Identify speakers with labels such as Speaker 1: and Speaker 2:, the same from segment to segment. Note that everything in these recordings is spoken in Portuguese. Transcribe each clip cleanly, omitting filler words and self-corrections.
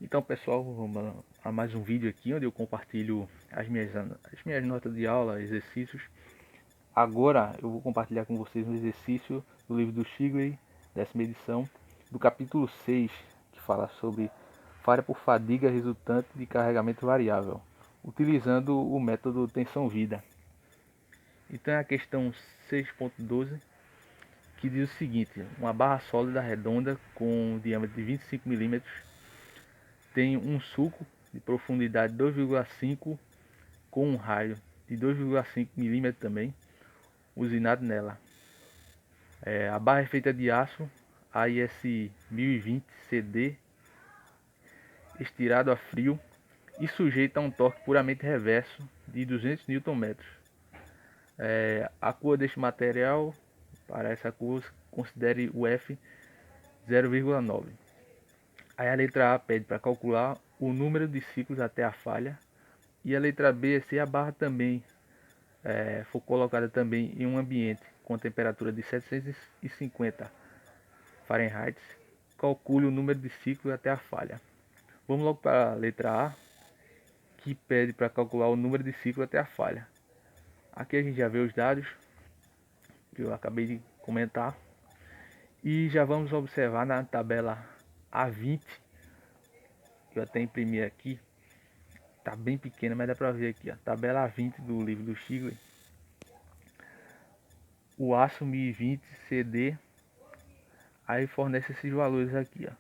Speaker 1: Então pessoal, vamos a mais um vídeo aqui onde eu compartilho as minhas notas de aula, exercícios. Agora eu vou compartilhar com vocês um exercício do livro do Shigley, 10ª edição, do capítulo 6, que fala sobre falha por fadiga resultante de carregamento variável, utilizando o método tensão-vida. Então é a questão 6.12, que diz o seguinte: uma barra sólida redonda com um diâmetro de 25 mm tem um sulco de profundidade 2,5 com um raio de 2,5 mm também usinado nela. A barra é feita de aço AIS 1020 CD estirado a frio e sujeita a um torque puramente reverso de 200 Nm. A cor deste material, para essa cor, considere o F 0,9. Aí a letra A pede para calcular o número de ciclos até a falha. E a letra B, se a barra também for colocada também em um ambiente com temperatura de 750 Fahrenheit, calcule o número de ciclos até a falha. Vamos logo para a letra A, que pede para calcular o número de ciclos até a falha. Aqui a gente já vê os dados que eu acabei de comentar. E já vamos observar na tabela A20, que eu até imprimi aqui. Tá bem pequena, mas dá para ver aqui, ó, tabela A20 do livro do Shigley. O aço 1020 CD, aí fornece esses valores aqui, ó.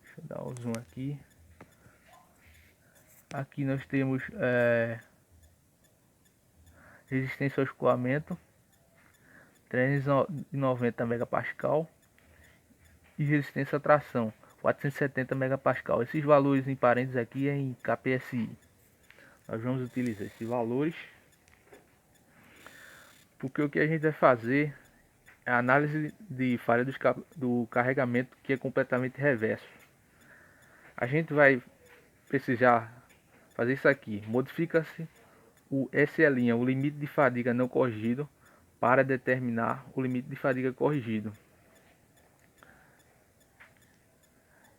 Speaker 1: Deixa eu dar um zoom aqui. Aqui nós temos resistência ao escoamento 390 megapascal e resistência à tração 470 megapascal. Esses valores em parênteses aqui é em kPSI. Nós vamos utilizar esses valores porque o que a gente vai fazer é a análise de falha do carregamento, que é completamente reverso. A gente vai precisar fazer isso aqui. Modifica-se o SL, o limite de fadiga não corrigido, para determinar o limite de fadiga corrigido.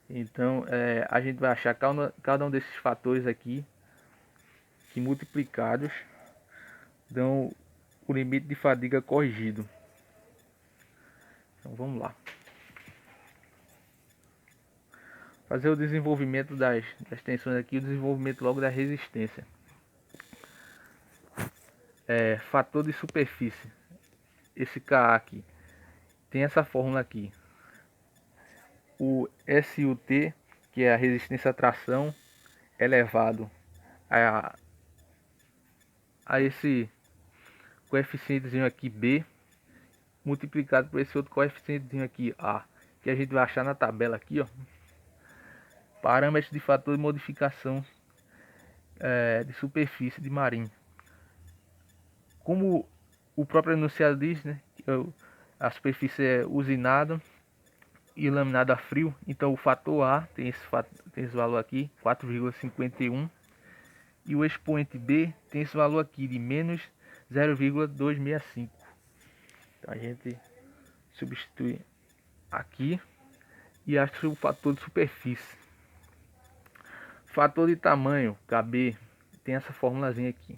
Speaker 1: Então a gente vai achar cada um desses fatores aqui, que multiplicados dão o limite de fadiga corrigido. Então vamos lá. Fazer o desenvolvimento das tensões aqui, o desenvolvimento logo da resistência. Fator de superfície. Esse Ka aqui tem essa fórmula aqui. O SUT, que é a resistência à tração, elevado a esse coeficientezinho aqui B, multiplicado por esse outro coeficientezinho aqui A, que a gente vai achar na tabela aqui, ó. Parâmetros de fator de modificação de superfície de marinho. Como o próprio enunciado diz, né, a superfície é usinada e laminada a frio, então o fator A tem esse valor aqui, 4,51, e o expoente B tem esse valor aqui de menos 0,265. Então a gente substitui aqui e acha o fator de superfície. Fator de tamanho, KB, tem essa formulazinha aqui,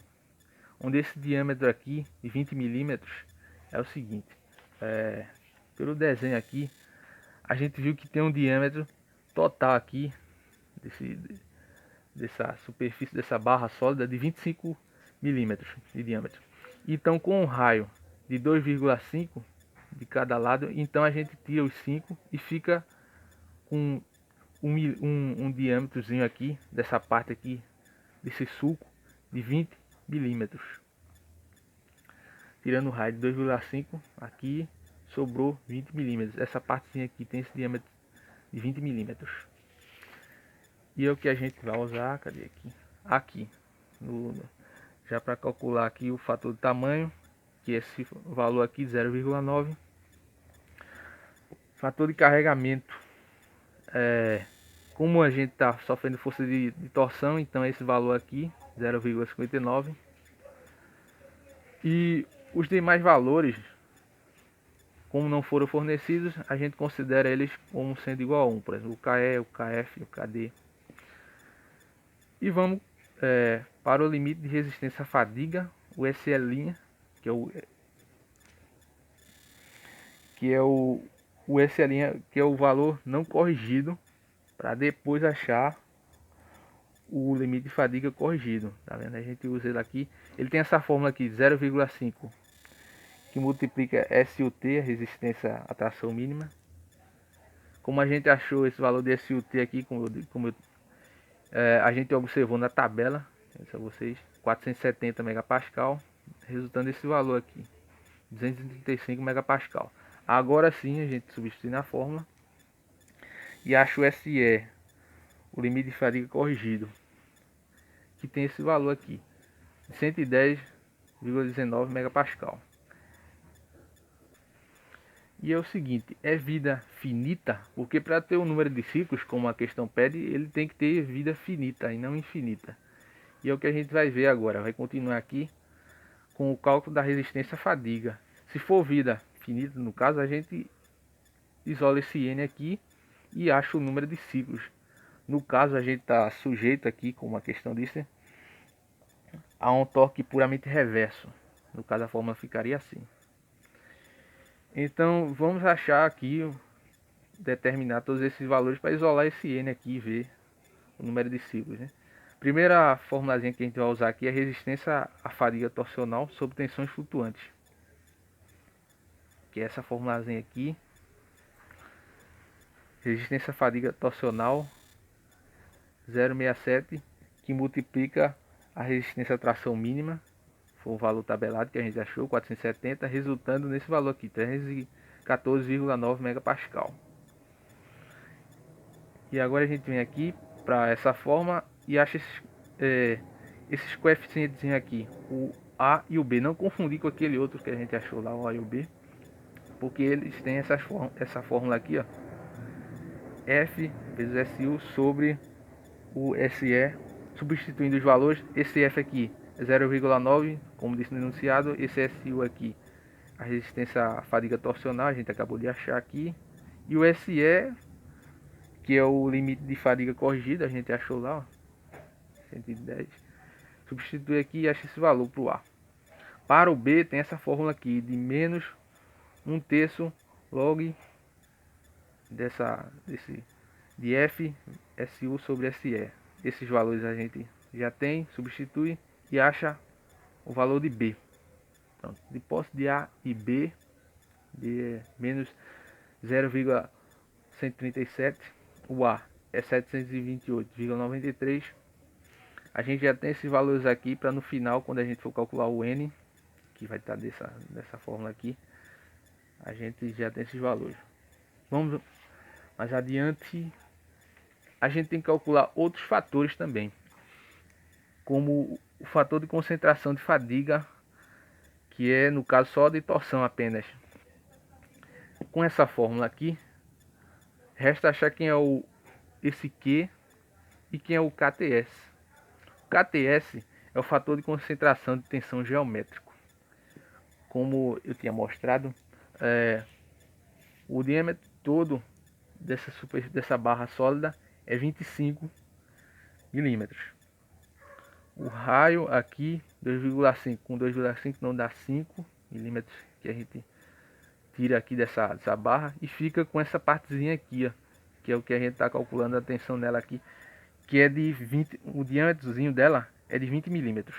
Speaker 1: onde esse diâmetro aqui de 20 milímetros é o seguinte: pelo desenho aqui a gente viu que tem um diâmetro total aqui dessa superfície dessa barra sólida de 25 milímetros de diâmetro. Então com um raio de 2,5 de cada lado, então a gente tira os 5 e fica com um diâmetrozinho aqui dessa parte aqui desse sulco de 20 milímetros. Tirando o raio de 2,5 aqui, sobrou 20 milímetros. Essa partezinha aqui tem esse diâmetro de 20 milímetros. E é o que a gente vai usar, cadê aqui? Aqui, já para calcular aqui o fator de tamanho, que é esse valor aqui 0,9. Fator de carregamento, como a gente está sofrendo força de torção, então esse valor aqui 0,59. E os demais valores, como não foram fornecidos, a gente considera eles como sendo igual a 1. Por exemplo, o KE, o KF, o KD. E vamos para o limite de resistência à fadiga, o SL', o SL', que é o valor não corrigido, para depois achar o limite de fadiga corrigido. Tá vendo? A gente usa ele aqui. Ele tem essa fórmula aqui, 0,5, que multiplica SUT, a resistência à tração mínima. Como a gente achou esse valor de SUT aqui, a gente observou na tabela, a vocês, 470 megapascal, resultando esse valor aqui, 235 megapascal. Agora sim a gente substitui na fórmula e acha o SE, o limite de fadiga corrigido, que tem esse valor aqui, 110,19 megapascal. E é o seguinte, é vida finita, porque para ter um número de ciclos, como a questão pede, ele tem que ter vida finita e não infinita. E é o que a gente vai ver agora, vai continuar aqui com o cálculo da resistência à fadiga. Se for vida finita, no caso, a gente isola esse N aqui e acha o número de ciclos. No caso, a gente está sujeito aqui, como a questão disse, a um torque puramente reverso. No caso, a fórmula ficaria assim. Então, vamos achar aqui, determinar todos esses valores para isolar esse N aqui e ver o número de ciclos, né? Primeira formulazinha que a gente vai usar aqui é a resistência à fadiga torsional sob tensões flutuantes. Que é essa formulazinha aqui. Resistência à fadiga torsional 0,67, que multiplica a resistência à tração mínima, foi o valor tabelado que a gente achou, 470, resultando nesse valor aqui, 314,9 megapascal. E agora a gente vem aqui para essa forma e acha esses coeficientes aqui, o A e o B. Não confundir com aquele outro que a gente achou lá, o A e o B, porque eles têm essa fórmula aqui, ó, F vezes SU sobre o SE, substituindo os valores. Esse F aqui é 0,9, como disse no enunciado. Esse SU aqui, a resistência à fadiga torsional, a gente acabou de achar aqui. E o SE, que é o limite de fadiga corrigida, a gente achou lá, ó, 110. Substitui aqui e acha esse valor para o A. Para o B tem essa fórmula aqui de menos 1/3 log de F SU sobre SE. Esses valores a gente já tem, substitui e acha o valor de B. Pronto. De posse de A e B, de menos 0,137, o A é 728,93. A gente já tem esses valores aqui para no final, quando a gente for calcular o N, que vai estar dessa fórmula aqui, a gente já tem esses valores. Vamos mais adiante, a gente tem que calcular outros fatores também, como o fator de concentração de fadiga, que é no caso só de torção apenas. Com essa fórmula aqui, resta achar quem é esse Q e quem é o KTS. O KTS é o fator de concentração de tensão geométrico. Como eu tinha mostrado, o diâmetro todo dessa barra sólida é 25 milímetros. O raio aqui 2,5, com 2,5 não dá 5 milímetros, que a gente tira aqui dessa barra e fica com essa partezinha aqui, ó, que é o que a gente está calculando a tensão dela aqui, que é de 20, o diâmetrozinho dela é de 20 milímetros.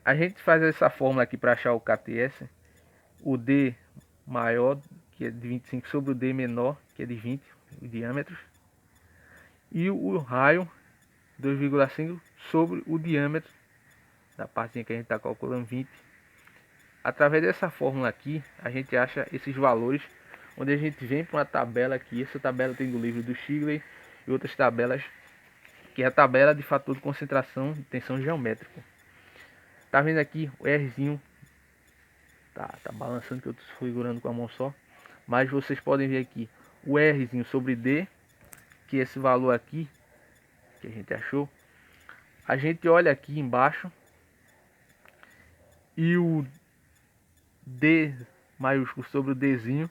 Speaker 1: A gente faz essa fórmula aqui para achar o KTS, o D maior, que é de 25, sobre o D menor, que é de 20 diâmetros, e o raio 2,5 sobre o diâmetro da partezinha que a gente está calculando, 20. Através dessa fórmula aqui, a gente acha esses valores, onde a gente vem para uma tabela aqui. Essa tabela tem do livro do Shigley e outras tabelas, que é a tabela de fator de concentração de tensão geométrico. Tá vendo aqui o Rzinho? Tá balançando, que eu estou segurando com a mão só. Mas vocês podem ver aqui o Rzinho sobre D, que é esse valor aqui que a gente achou. A gente olha aqui embaixo e o D maiúsculo sobre o Dzinho,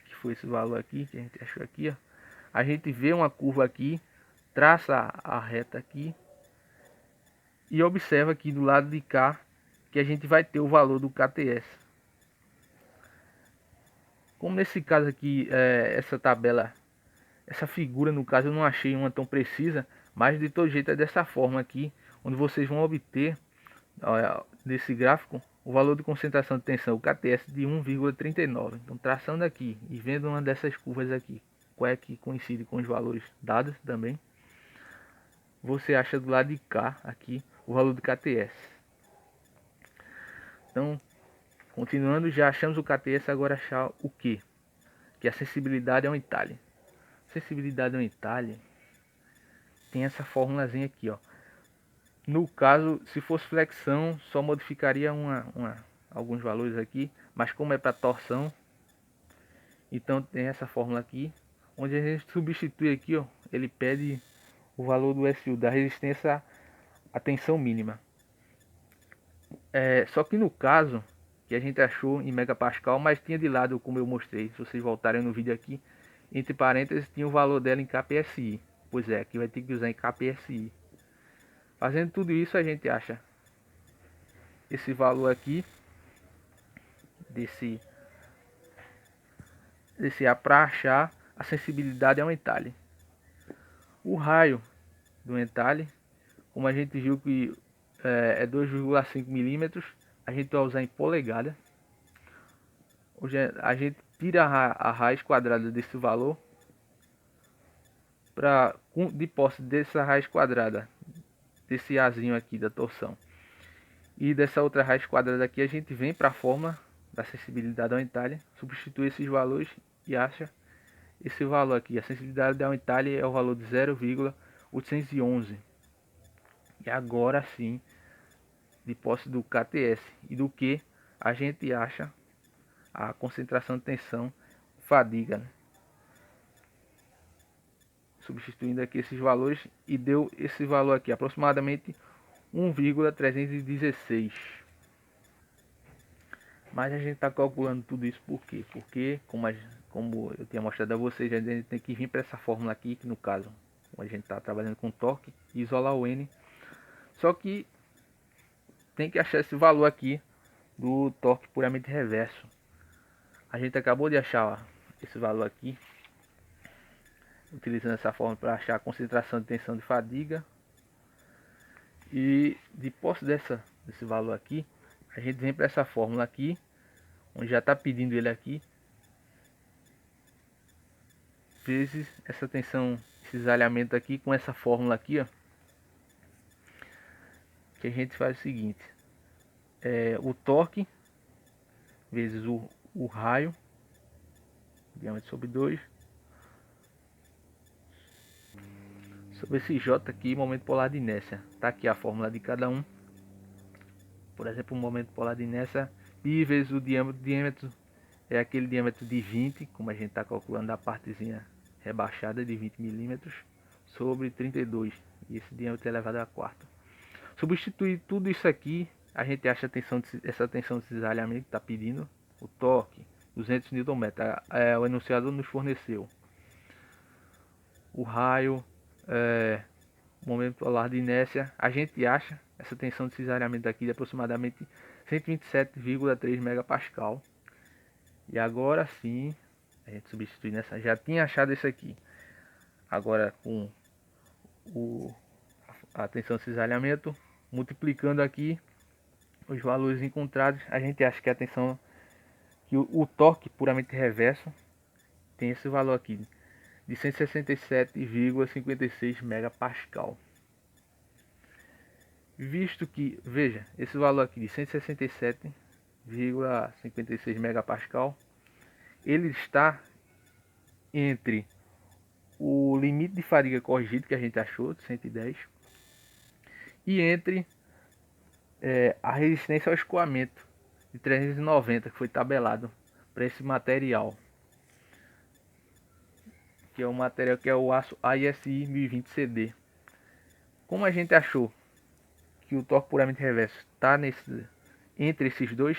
Speaker 1: que foi esse valor aqui que a gente achou aqui, ó. A gente vê uma curva aqui traça a reta aqui e observa aqui do lado de cá que a gente vai ter o valor do KTS. Como nesse caso aqui, essa tabela, essa figura no caso eu não achei uma tão precisa, mas de todo jeito é dessa forma aqui, onde vocês vão obter, desse gráfico, o valor de concentração de tensão, o KTS de 1,39. Então traçando aqui e vendo uma dessas curvas aqui, qual é que coincide com os valores dados também, você acha do lado de cá aqui o valor do KTS. Então, continuando, já achamos o KTS, agora achar o que? Que a sensibilidade é um entalhe. Sensibilidade é um entalhe. Tem essa formulazinha aqui, ó. No caso, se fosse flexão, só modificaria alguns valores aqui, mas como é para torção, então tem essa fórmula aqui, onde a gente substitui aqui, ó, ele pede o valor do SU, da resistência à tensão mínima. Só que no caso que a gente achou em megapascal, mas tinha de lado, como eu mostrei, se vocês voltarem no vídeo aqui, entre parênteses tinha o valor dela em kPSI. Pois é, aqui vai ter que usar em kPSI. Fazendo tudo isso, a gente acha esse valor aqui desse A para achar a sensibilidade ao entalhe. O raio do entalhe, como a gente viu que é 2,5 milímetros, a gente vai usar em polegada. Hoje a gente tira a raiz quadrada desse valor de posse dessa raiz quadrada, desse Azinho aqui da torção, e dessa outra raiz quadrada aqui, a gente vem para a fórmula da sensibilidade ao entalhe, substitui esses valores e acha esse valor aqui. A sensibilidade ao entalhe é o valor de 0,811. E agora sim, de posse do KTS e do que a gente acha a concentração de tensão fadiga, né? Substituindo aqui esses valores e deu esse valor aqui, aproximadamente 1,316. Mas a gente está calculando tudo isso por quê? Porque, como eu tinha mostrado a vocês, a gente tem que vir para essa fórmula aqui, que no caso, a gente está trabalhando com torque, e isolar o N. Só que tem que achar esse valor aqui do torque puramente reverso. A gente acabou de achar, ó, esse valor aqui, utilizando essa fórmula para achar a concentração de tensão de fadiga. E de posse desse valor aqui, a gente vem para essa fórmula aqui, onde já está pedindo ele aqui, vezes essa tensão, esse cisalhamento aqui, com essa fórmula aqui, ó, que a gente faz o seguinte: o torque vezes o raio, diâmetro sobre 2, sobre esse J aqui, momento polar de inércia. Tá aqui a fórmula de cada um. Por exemplo, o momento polar de inércia, pi vezes o diâmetro é aquele diâmetro de 20, como a gente está calculando a partezinha rebaixada de 20 milímetros, sobre 32, e esse diâmetro é elevado a quarta. Substituir tudo isso aqui, a gente acha essa tensão de cisalhamento que está pedindo, o torque, 200 Nm, o enunciador nos forneceu. O raio, momento polar de inércia, a gente acha essa tensão de cisalhamento aqui de aproximadamente 127,3 megapascal. E agora sim, a gente substitui nessa, já tinha achado isso aqui. Agora com a tensão de cisalhamento, multiplicando aqui os valores encontrados, a gente acha que a tensão, que o torque puramente reverso tem esse valor aqui de 167,56 megapascal. Visto que, veja, esse valor aqui de 167,56 megapascal, ele está entre o limite de fadiga corrigido que a gente achou, de 110, e entre a resistência ao escoamento de 390, que foi tabelado para esse material, que é o material que é o aço AISI 1020 CD. Como a gente achou que o torque puramente reverso está entre esses dois,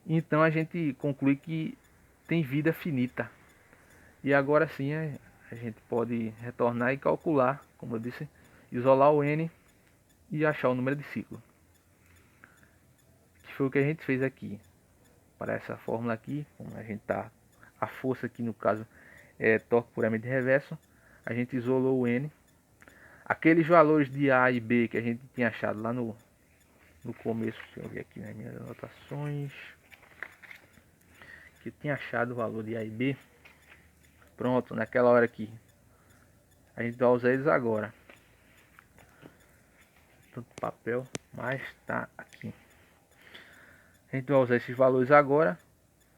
Speaker 1: então a gente conclui que tem vida finita. E agora sim a gente pode retornar e calcular, como eu disse, isolar o N e achar o número de ciclo. Que foi o que a gente fez aqui. Para essa fórmula aqui, como a gente tá, a força aqui no caso é torque puramente reverso, a gente isolou o N. Aqueles valores de A e B que a gente tinha achado lá no começo, deixa eu ver aqui nas minhas anotações, que eu tinha achado o valor de A e B. Pronto, naquela hora aqui. A gente vai usar eles agora. Tanto papel, mas tá aqui. A gente vai usar esses valores agora.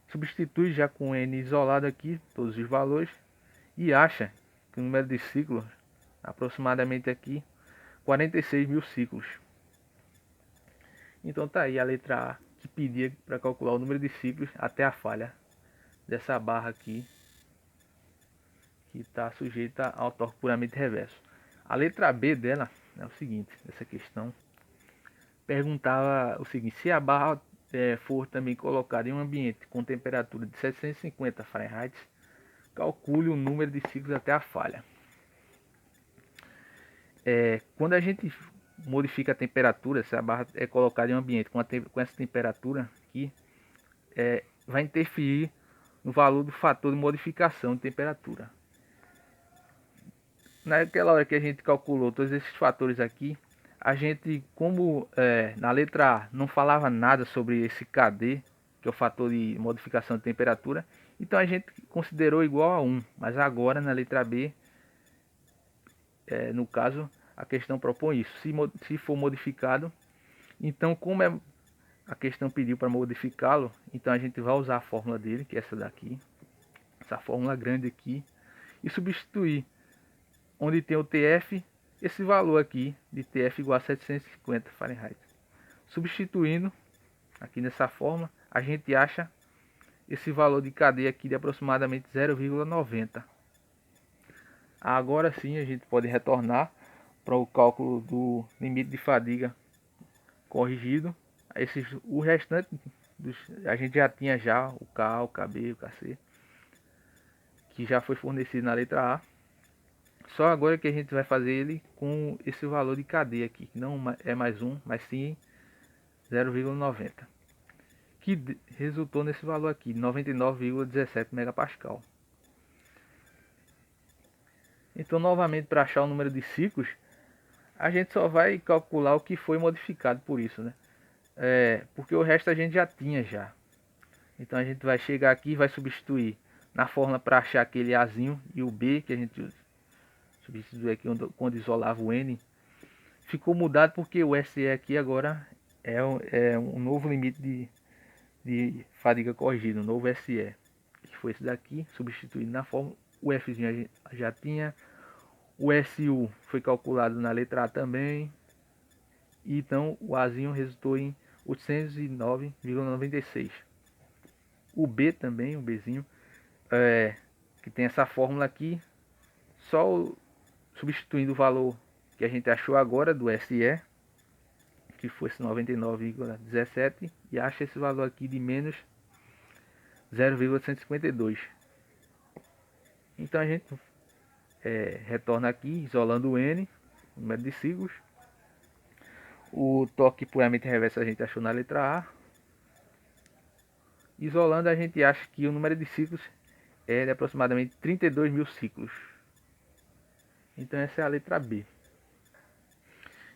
Speaker 1: Substitui já com N isolado aqui, todos os valores. E acha que o número de ciclos, aproximadamente aqui, 46 mil ciclos. Então tá aí a letra A, que pedia para calcular o número de ciclos até a falha dessa barra aqui, que está sujeita ao torque puramente reverso. A letra B dela é o seguinte, essa questão perguntava o seguinte: se a barra for também colocada em um ambiente com temperatura de 750 Fahrenheit, calcule o número de ciclos até a falha. Quando a gente modifica a temperatura, se a barra é colocada em um ambiente com essa temperatura aqui, vai interferir no valor do fator de modificação de temperatura. Naquela hora que a gente calculou todos esses fatores aqui, a gente, como na letra A não falava nada sobre esse KD, que é o fator de modificação de temperatura, então a gente considerou igual a 1, mas agora na letra B, no caso, a questão propõe isso. Se for modificado, então como a questão pediu para modificá-lo, então a gente vai usar a fórmula dele, que é essa daqui, essa fórmula grande aqui, e substituir onde tem o TF, esse valor aqui de TF igual a 750 Fahrenheit. Substituindo aqui nessa fórmula, a gente acha esse valor de KD aqui de aproximadamente 0,90. Agora sim a gente pode retornar para o cálculo do limite de fadiga corrigido. O restante a gente já tinha já o K, o KB, o KC, que já foi fornecido na letra A. Só agora que a gente vai fazer ele com esse valor de KD aqui, que não é mais 1, mas sim 0,90, que resultou nesse valor aqui, 99,17 megapascal. Então, novamente, para achar o número de ciclos, a gente só vai calcular o que foi modificado por isso, né? Porque o resto a gente já tinha já. Então a gente vai chegar aqui e vai substituir na fórmula para achar aquele Azinho e o B que a gente substituiu aqui quando isolava o N. Ficou mudado porque o SE aqui agora é um novo limite de fadiga corrigido, um novo SE. Que foi esse daqui, substituído na fórmula. O Fzinho a gente já tinha. O SU foi calculado na letra A também. Então o Azinho resultou em 809,96. O B também, o Bzinho, que tem essa fórmula aqui, só substituindo o valor que a gente achou agora do SE, que foi esse 99,17, e acha esse valor aqui de menos 0,152. Então a gente retorna aqui, isolando o N, o número de ciclos. O torque puramente reverso a gente achou na letra A. Isolando, a gente acha que o número de ciclos é de aproximadamente 32 mil ciclos. Então essa é a letra B.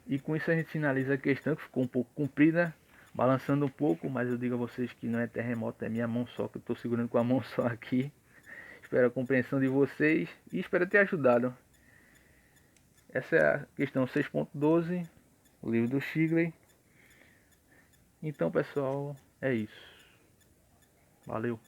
Speaker 1: E com isso a gente finaliza a questão, que ficou um pouco comprida, balançando um pouco, mas eu digo a vocês que não é terremoto, é minha mão só, que eu estou segurando com a mão só aqui. Espero a compreensão de vocês e espero ter ajudado. Essa é a questão 6.12, o livro do Shigley. Então pessoal, é isso. Valeu.